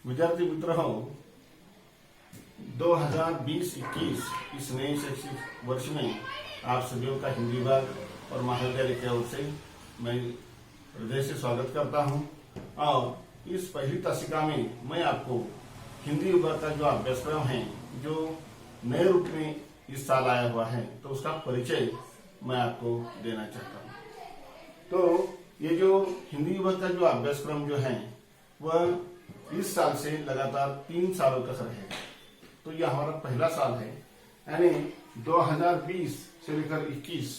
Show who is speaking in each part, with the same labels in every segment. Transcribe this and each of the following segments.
Speaker 1: विद्यार्थी मित्रों, 2020-21 इस नए शैक्षिक वर्ष में आप सभी का हिंदी विभाग और महाविद्यालय की ओर से मैं हृदय से स्वागत करता हूं। और इस पहली तासिका में मैं आपको हिंदी विभाग का जो अभ्यासक्रम है, जो नए रूप में इस साल आया हुआ है, तो उसका परिचय मैं आपको देना चाहता हूं। तो ये जो हिंदी विभाग का जो अभ्यासक्रम जो है वह इस साल से लगातार 3 सालों तक रहेगा। तो यह हमारा पहला साल है, यानी 2020 से लेकर 21,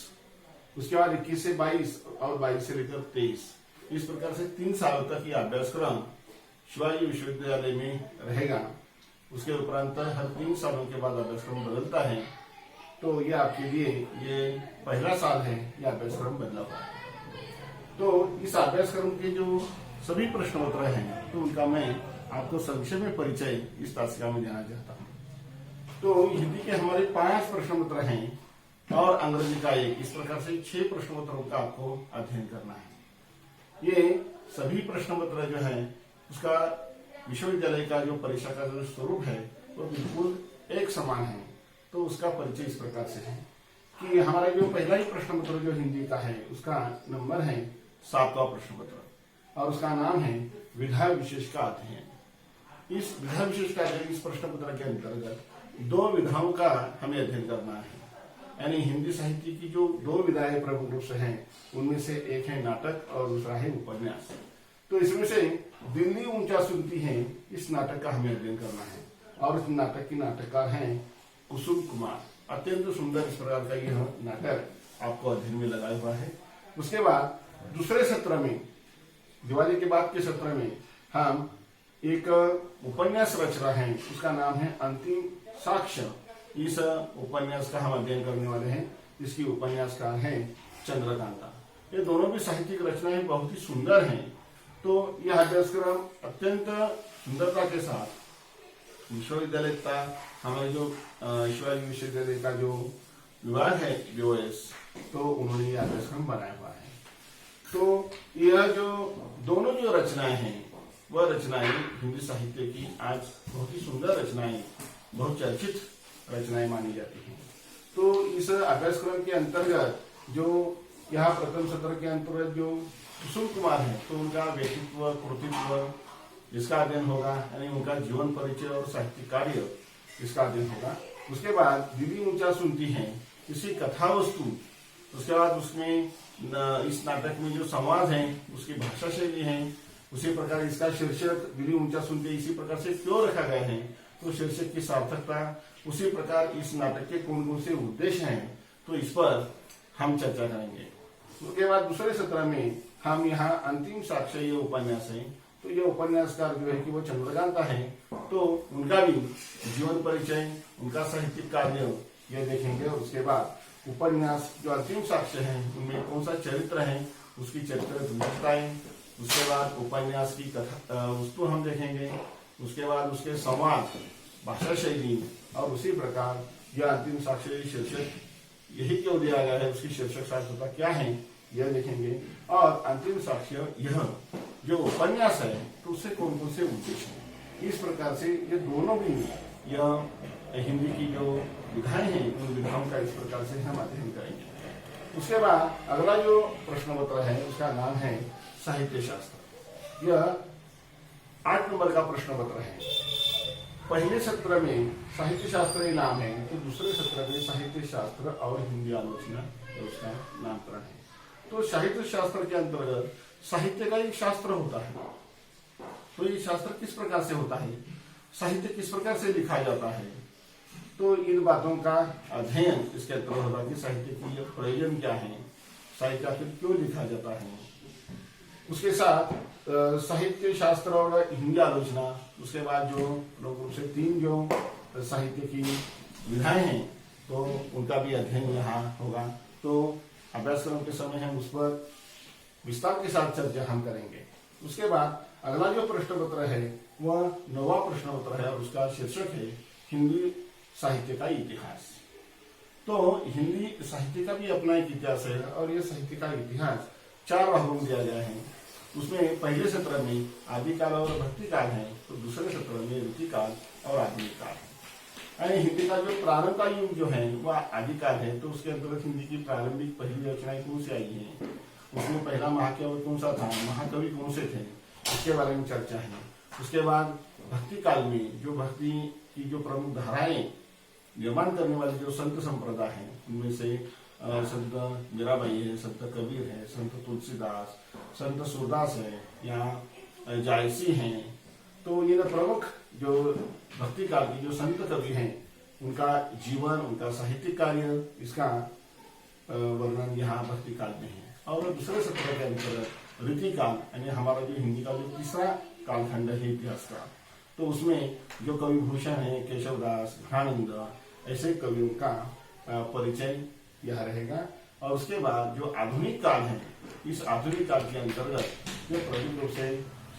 Speaker 1: उसके बाद 21 से 22 और 22 से लेकर 23, इस प्रकार से 3 सालों तक यह अभ्यासक्रम शिवाजी विश्वविद्यालय में रहेगा। उसके उपरांत हर 3 सालों के बाद अभ्यासक्रम बदलता है। तो यह आपके लिए ये पहला साल है, यह अभ्यासक्रम बदला हुआ है। तो इस अभ्यासक्रम के जो सभी प्रश्न पत्र हैं, तो उनका मैं आपको संक्षेप में परिचय इस तासिका में देना चाहता हूँ। तो हिंदी के हमारे 5 प्रश्न पत्र हैं और अंग्रेजी का 1, इस प्रकार से 6 प्रश्न पत्रों का आपको अध्ययन करना है। ये सभी प्रश्न पत्र जो है उसका विश्वविद्यालय का जो परीक्षा का जो स्वरूप है वो बिल्कुल एक समान है। तो उसका परिचय इस प्रकार से है कि हमारा जो पहला ही प्रश्न पत्र जो हिंदी का है उसका नंबर है 7वां प्रश्न पत्र और उसका नाम है विधा विशेष का अध्ययन। इस विधा विशेष का अध्ययन इस प्रश्न पत्र के अंतर्गत 2 विधाओं का हमें अध्ययन करना है, यानी हिंदी साहित्य की जो 2 विधाएं प्रमुख रूप से हैं, उनमें से एक है नाटक और दूसरा है उपन्यास। तो इसमें से दिल्ली ऊंचा सुनती है, इस नाटक का हमें अध्ययन करना है और इस नाटक की नाटककार हैं कुसुम कुमार। अत्यंत सुंदर इस प्रकार का यह नाटक आपको अध्ययन में लगाया हुआ है। उसके बाद दूसरे सत्र में, दिवाली के बाद के सत्र में, हम एक उपन्यास रच रहे हैं, उसका नाम है अंतिम साक्ष्य। इस उपन्यास का हम अध्ययन करने वाले हैं। इसकी उपन्यासकार है चंद्रकांता। ये दोनों भी साहित्यिक रचनाएं बहुत ही सुंदर हैं। तो यह अभ्यासक्रम अत्यंत सुंदरता के साथ विश्वविद्यालय का, हमारे जो शिवाजी विश्वविद्यालय का जो विभाग है BOS, तो उन्होंने यह अभ्यासक्रम बनाया हुआ है। तो यह जो दोनों जो रचनाएं हैं वह रचनाएं हिंदी साहित्य की आज बहुत ही सुंदर रचनाएं, बहुत चर्चित रचनाएं मानी जाती हैं। तो इस अभ्यासक्रम के अंतर्गत जो यहाँ प्रथम सत्र के अंतर्गत जो कुसुम कुमार है, तो उनका व्यक्तित्व, कृतित्व इसका अध्ययन होगा, यानी उनका जीवन परिचय और साहित्यिक कार्य इसका अध्ययन होगा। उसके बाद दिल्ली ऊंचा सुनती है, इसी कथा वस्तु, उसके बाद उसमें इस नाटक में जो संवाद है उसकी भाषा शैली है, उसी प्रकार इसका शीर्षक दिल्ली ऊंचा सुनते इसी प्रकार से क्यों रखा गया है, तो शीर्षक की सार्थकता, उसी प्रकार इस नाटक के कौन कौन से उद्देश्य हैं, तो इस पर हम चर्चा करेंगे। उसके बाद दूसरे सत्र में हम यहाँ अंतिम साक्ष्य ये उपन्यास है, तो ये उपन्यासकार जो है कि वो चंद्रकांता है, तो उनका भी जीवन परिचय, उनका साहित्यिक कार्य ये देखेंगे। और उसके बाद उपन्यास जो अंतिम साक्ष्य है उनमें कौन सा चरित्र है, उसकी चरित्र विशेषताएं, उसके बाद उपन्यास की कथा वस्तु हम देखेंगे, उसके बाद उसके संवाद, भाषा शैली, और उसी प्रकार यह अंतिम साक्ष्य शीर्षक यही क्यों दिया गया है, उसकी शीर्षक सार्थकता क्या है यह देखेंगे। और अंतिम साक्ष्य यह जो उपन्यास है तो उससे कौन कौन से उद्देश्य है। इस प्रकार से ये दोनों भी यह हिंदी की जो विधाएं हैं उन विधाओं का इस प्रकार से हम अध्ययन करेंगे। उसके बाद अगला जो प्रश्न पत्र है उसका नाम है साहित्य शास्त्र। यह 8 नंबर का प्रश्न पत्र है। पहले सत्र में साहित्य शास्त्र नाम है, तो दूसरे सत्र में साहित्य शास्त्र और हिंदी आलोचना उसका नामकरण है। तो साहित्य शास्त्र के अंतर्गत साहित्य का एक शास्त्र होता है। तो ये शास्त्र किस प्रकार से होता है, साहित्य किस प्रकार से लिखा जाता है, तो इन बातों का अध्ययन इसके अंतर्गत होगा कि साहित्य की प्रयोजन क्या है, साहित्य आखिर क्यों लिखा जाता है। उसके साथ साहित्य शास्त्र और हिंदी आलोचना, उसके बाद जो प्रमुख रूप से 3 जो साहित्य की विधाएं हैं तो उनका भी अध्ययन यहाँ होगा। तो अभ्यासक्रम के समय हम उस पर विस्तार के साथ चर्चा हम करेंगे। उसके बाद अगला जो प्रश्न पत्र है वह 9वां प्रश्न पत्र है और उसका शीर्षक है हिंदी साहित्य का इतिहास। तो हिंदी साहित्य का भी अपना एक इतिहास है और यह साहित्य का इतिहास 4 भागों में दिया गया है। उसमें पहले सत्र में आदिकाल और भक्ति काल है, तो दूसरे सत्र में ऋतिकाल और आधुनिक काल है। यानी हिंदी का जो प्रारंभ का युग जो है वह आदिकाल है, तो उसके अंतर्गत हिंदी की प्रारंभिक पहली रचनाएं कौन सी आई है, उसमें पहला महाकाव्य कौन सा था, महाकवि कौन से थे, इसके बारे में चर्चा है। उसके बाद भक्ति काल में जो भक्ति की जो प्रमुख धाराएं निर्माण करने वाले जो संत संप्रदाय हैं, उनमें से संत मीराबाई है, संत कबीर है, संत तुलसीदास, संत सूरदास है या जायसी हैं। तो ये प्रमुख जो भक्ति काल की जो संत कवि हैं उनका जीवन, उनका साहित्यिक कार्य, इसका वर्णन यहाँ भक्ति काल में है। और दूसरे सत्र के अंतर्गत ऋतिकाल यानी हमारा जो हिंदी का जो तीसरा कालखंड है इतिहास का, तो उसमें जो कवि भूषण है, केशवदास, घानंद, ऐसे कवियों का परिचय यह रहेगा। और उसके बाद जो आधुनिक काल है, इस आधुनिक काल के अंतर्गत जो प्रमुख रूप से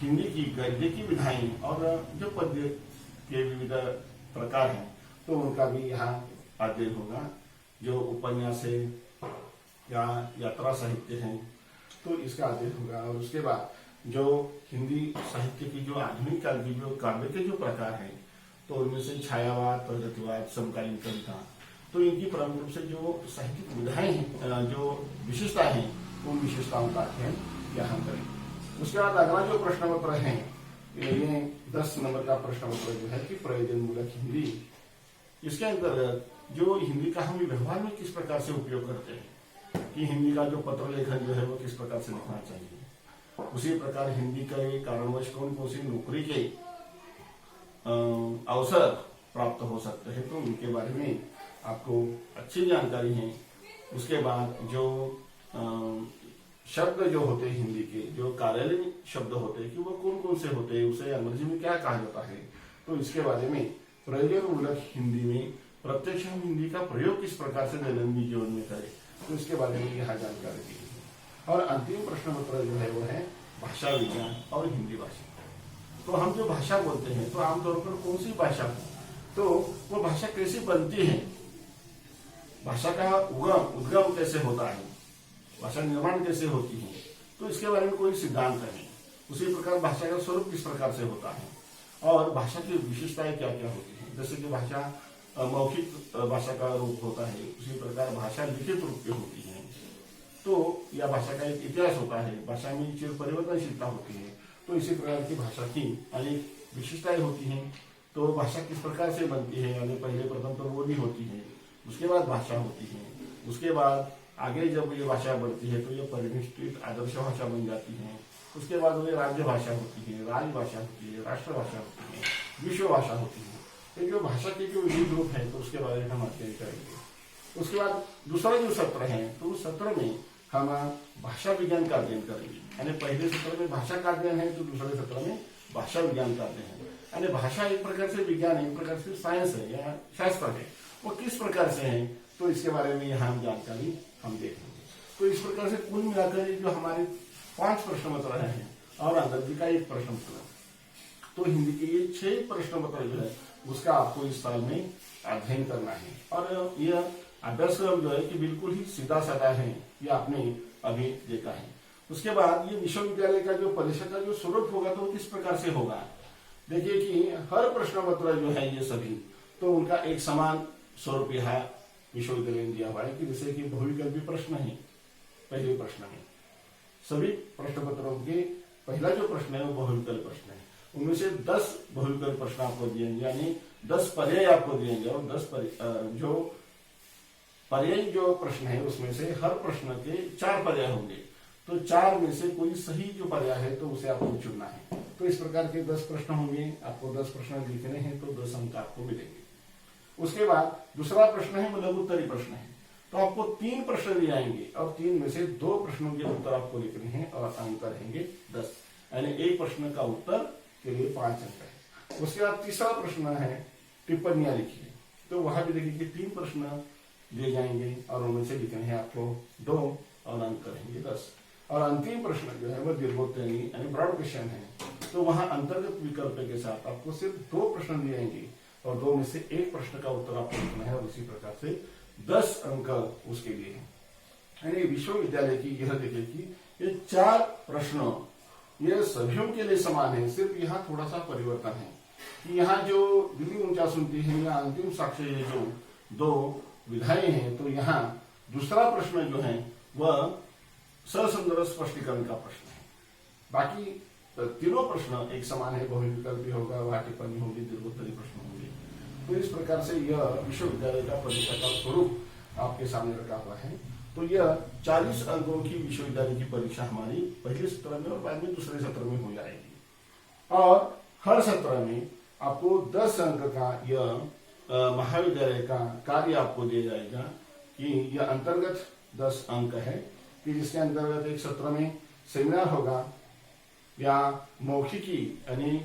Speaker 1: हिंदी की गद्य की विधाएं और जो पद्य के विविध प्रकार हैं, तो उनका भी यहाँ अध्ययन होगा। जो उपन्यास है या यात्रा साहित्य है, तो इसका अध्ययन होगा। और उसके बाद जो हिंदी साहित्य की जो आधुनिक काल की जो काव्य के जो प्रकार हैं, तो उनमें से छायावाद, प्रगतिवाद, समकालीन कविता, तो इनकी प्रमुख रूप से जो साहित्यिक विधाएं हैं, जो विशेषता है, उन विशेषताओं का अध्ययन यहाँ करें। उसके बाद अगला जो प्रश्न पत्र है, ये 10 नंबर का प्रश्न पत्र जो है कि प्रयोजन मूलक हिंदी, इसके अंतर्गत जो हिंदी का हम व्यवहार में किस प्रकार से उपयोग करते हैं, कि हिंदी का जो पत्र लेखन जो है वो किस प्रकार से लिखना चाहिए। उसी प्रकार हिंदी का कारणवश कौन कौन सी नौकरी के अवसर प्राप्त हो सकते हैं, तो उनके बारे में आपको अच्छी जानकारी है। उसके बाद जो शब्द जो होते हैं हिंदी के, जो कार्यालयीन शब्द होते हैं कि वो कौन कौन से होते हैं, उसे अंग्रेजी में क्या कहा जाता है, तो इसके बारे में प्रयोजन मूलक हिंदी में प्रत्यक्ष हिंदी का प्रयोग किस प्रकार से दैनंदिन जीवन में करें, तो इसके बारे में यहाँ जानकारी दी है। और अंतिम प्रश्न पत्र जो है वो है भाषा विज्ञान और हिंदी भाषा। तो हम जो भाषा बोलते हैं, तो आमतौर पर कौन सी भाषा, तो वो भाषा कैसे बनती है, भाषा का उद्गम कैसे होता है, भाषा निर्माण कैसे होती है, तो इसके बारे में कोई सिद्धांत है। उसी प्रकार भाषा का स्वरूप किस प्रकार से होता है और भाषा की विशेषताएं क्या क्या होती है। जैसे कि भाषा मौखिक भाषा का रूप होता है, उसी प्रकार भाषा लिखित रूप की होती है। तो यह भाषा का एक इतिहास होता है, भाषा में चिर परिवर्तनशीलता होती है। तो इसी प्रकार की भाषा की अनेक विशेषताएं होती हैं। तो भाषा किस प्रकार से बनती है, यानी पहले प्रथम तो बोली होती है, उसके बाद भाषा होती है, उसके बाद आगे जब ये भाषा बढ़ती है तो ये परिनिष्ठित आदर्श भाषा बन जाती है। उसके बाद वो राज्य भाषा होती है, राजभाषा होती है, राष्ट्रभाषा होती है, विश्व भाषा होती है। ये जो भाषा के जो विविध रूप है, तो उसके बारे में हम अध्ययन करेंगे। उसके बाद दूसरा जो सत्र है, तो उस सत्र में हम भाषा विज्ञान का अध्ययन करेंगे। यानी पहले सत्र में भाषा का अध्ययन है, तो दूसरे सत्र में भाषा विज्ञान का अध्ययन है। यानी भाषा एक प्रकार से विज्ञान है, एक प्रकार से साइंस है या शास्त्र है, वो किस प्रकार से है, तो इसके बारे में यहाँ जानकारी हम देखेंगे। तो इस प्रकार से कुल मिलाकर जो हमारे 5 प्रश्न पत्र हैं और अंग्रेजी का 1 प्रश्न पत्र, तो हिंदी के ये 6 प्रश्न पत्र जो है उसका आपको इस साल में अध्ययन करना है। और यह अभ्यासक्रम जो है कि बिल्कुल ही सीधा साधा है, ये आपने अभी देखा है। उसके बाद ये विश्वविद्यालय का जो परीक्षा का जो स्वरूप होगा, तो किस प्रकार से होगा। देखिए कि हर प्रश्न पत्र जो है ये सभी, तो उनका एक समान स्वरूप यहाँ विश्वविद्यालय ने दिया हुआ है। कि जैसे कि बहुविकल्पी प्रश्न है, पहले प्रश्न में सभी प्रश्न पत्रों के पहला जो प्रश्न है वो बहुविकल्प प्रश्न है। उनमें से 10 बहुविकल्प प्रश्न आपको दिएंगे, यानी 10 पर्याय आपको दिएंगे। और 10 जो पर्याय जो प्रश्न है उसमें से हर प्रश्न के 4 पर्याय होंगे। तो 4 में से कोई सही जो पर्याय है तो उसे आपको चुनना है। तो इस प्रकार के 10 प्रश्न होंगे, आपको 10 प्रश्न लिखने हैं, तो 10 अंक आपको मिलेंगे। उसके बाद दूसरा प्रश्न है वो लघुत्तरी प्रश्न है, तो आपको 3 प्रश्न दिए जाएंगे और 3 में से 2 प्रश्नों के उत्तर आपको लिखने हैं और अंक रहेंगे 10। यानी एक प्रश्न का उत्तर के लिए 5 अंक है। उसके बाद तीसरा प्रश्न है टिप्पणियां लिखिए, तो वहां भी देखिए कि 3 प्रश्न दिए जाएंगे और उनमें से लिखने हैं आपको 2 और अंक रहेंगे 10। और अंतिम प्रश्न जो है वो दीर्घोत्तरी यानी ब्रॉड क्वेश्चन है, तो वहां अंतर्गत विकल्प के साथ आपको सिर्फ 2 प्रश्न दिए जाएंगे और 2 में से 1 प्रश्न का उत्तर आपको लिखना है और इसी प्रकार से 10 अंक उसके लिए है। यानी विश्वविद्यालय की यह देखिए कि ये 4 प्रश्न ये सभी के लिए समान है, सिर्फ यहाँ थोड़ा सा परिवर्तन है कि यहाँ जो दिल्ली 49 है या अंतिम साक्ष्य ये जो 2 विधाएं हैं, तो यहाँ दूसरा प्रश्न जो है वह ससंदर्भ स्पष्टीकरण का प्रश्न है। बाकी तीनों प्रश्न एक समान है, बहुविकल्पी होगा, वह टिप्पणी होगी, दीर्घोत्तरी प्रश्न होंगे। तो इस प्रकार से यह विश्वविद्यालय का परीक्षा का स्वरूप आपके सामने रखा हुआ है। तो यह 40 अंकों की विश्वविद्यालय की परीक्षा हमारी पहले सत्र में और बाद में दूसरे सत्र में हो जाएगी, और हर सत्र में आपको 10 अंक का यह महाविद्यालय का कार्य आपको दिया जाएगा कि यह अंतर्गत 10 अंक है कि जिसके अंतर्गत एक सत्र में सेमिनार होगा या मौखिकी यानी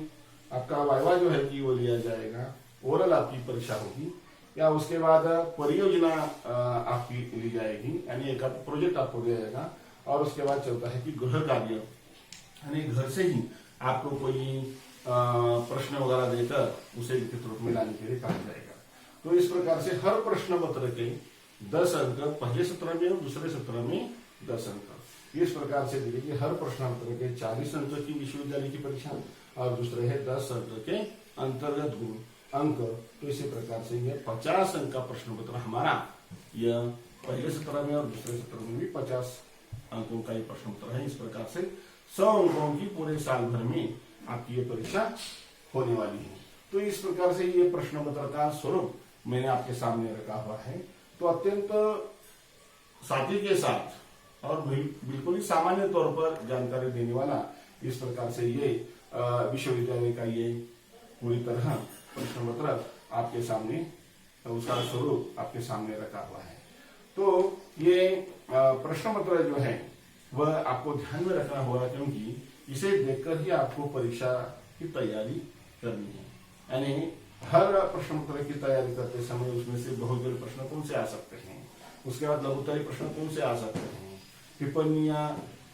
Speaker 1: आपका वाइवा जो है कि वो लिया जाएगा, ओरल आपकी परीक्षा होगी, या उसके बाद परियोजना आपकी ली जाएगी यानी एक प्रोजेक्ट आपको दिया जाएगा, और उसके बाद चलता है कि गृह कार्य यानी घर से ही आपको कोई प्रश्न वगैरह देकर उसे लिखित रूप में लाने के लिए कहा जाएगा। तो इस प्रकार से हर प्रश्न पत्र के 10 अंक पहले सत्र में और दूसरे सत्र में 10 अंक। इस प्रकार से देखिए हर प्रश्न पत्र के 40 अंक की विश्वविद्यालय की परीक्षा और दूसरे है 10 अंक के अंतर्गत गुण अंक। तो इसी प्रकार से यह 50 अंक का प्रश्न पत्र हमारा यह पहले सत्र में और दूसरे सत्र में भी 50 अंकों का ये प्रश्न पत्र है। इस प्रकार से 100 अंकों की पूरे साल भर में आपकी ये परीक्षा होने वाली है। तो इस प्रकार से ये प्रश्न पत्र का स्वरूप मैंने आपके सामने रखा हुआ है। तो अत्यंत साथी के साथ और बिल्कुल ही सामान्य तौर पर जानकारी देने वाला इस प्रकार से ये विश्वविद्यालय का ये पूरी तरह प्रश्न पत्र आपके सामने उसका स्वरूप आपके सामने रखा हुआ है। तो ये प्रश्न पत्र जो है वह आपको ध्यान में रखना होगा, क्योंकि इसे देखकर ही आपको परीक्षा की तैयारी करनी है। यानी हर प्रश्न पत्र की तैयारी करते समय उसमें से बहुतरी प्रश्न कौन से आ सकते हैं, उसके बाद लघुत्तरी प्रश्न कौन से आ सकते हैं, टिप्पणियां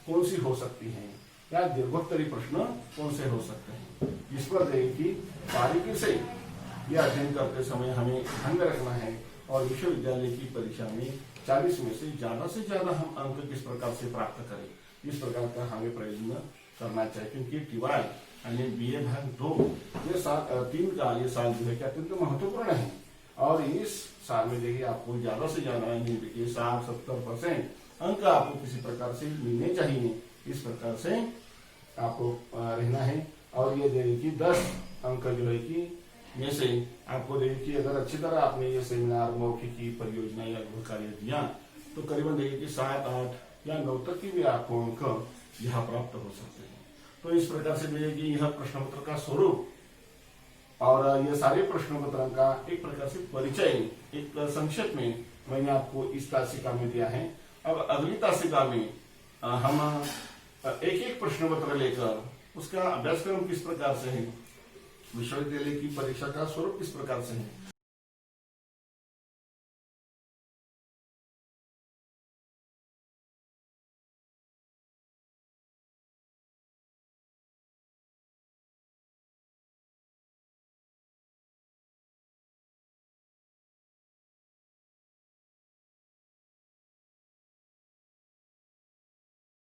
Speaker 1: कौन सी हो सकती हैं, या दीर्घोत्तरी प्रश्न कौन से हो सकते हैं, इस पर देखिए बारीकी से यह अध्ययन करते समय हमें ध्यान में रखना है। और विश्वविद्यालय की परीक्षा में 40 में से ज्यादा हम अंक किस प्रकार से प्राप्त करें, इस प्रकार का हमें प्रयत्न करना चाहिए। क्योंकि टीवाई यानी BA भाग 2 ये 3 का ये साल जो है कि अत्यंत महत्वपूर्ण है, और इस साल में देखिए आपको ज्यादा से ज्यादा 60-70% अंक आपको किसी प्रकार से मिलने चाहिए। इस प्रकार से आपको रहना है। और ये देखिए 10 अंक जो है कि में से आपको देखिए अगर अच्छी तरह आपने ये सेमिनार मौखिकी परियोजना या गृह कार्य दिया तो करीबन देखिए कि 7, 8 या 9 तक की भी आपको अंक यहाँ प्राप्त हो सकते हैं। तो इस प्रकार से देखिए यह प्रश्न पत्र का स्वरूप और ये सारे प्रश्न पत्रों का एक प्रकार से परिचय एक संक्षेप में मैंने आपको इस तासिका में दिया है। अब अगली तासिका में हम एक प्रश्न पत्र लेकर उसका अभ्यासक्रम किस प्रकार से है, विश्वविद्यालय की परीक्षा का स्वरूप किस प्रकार से है,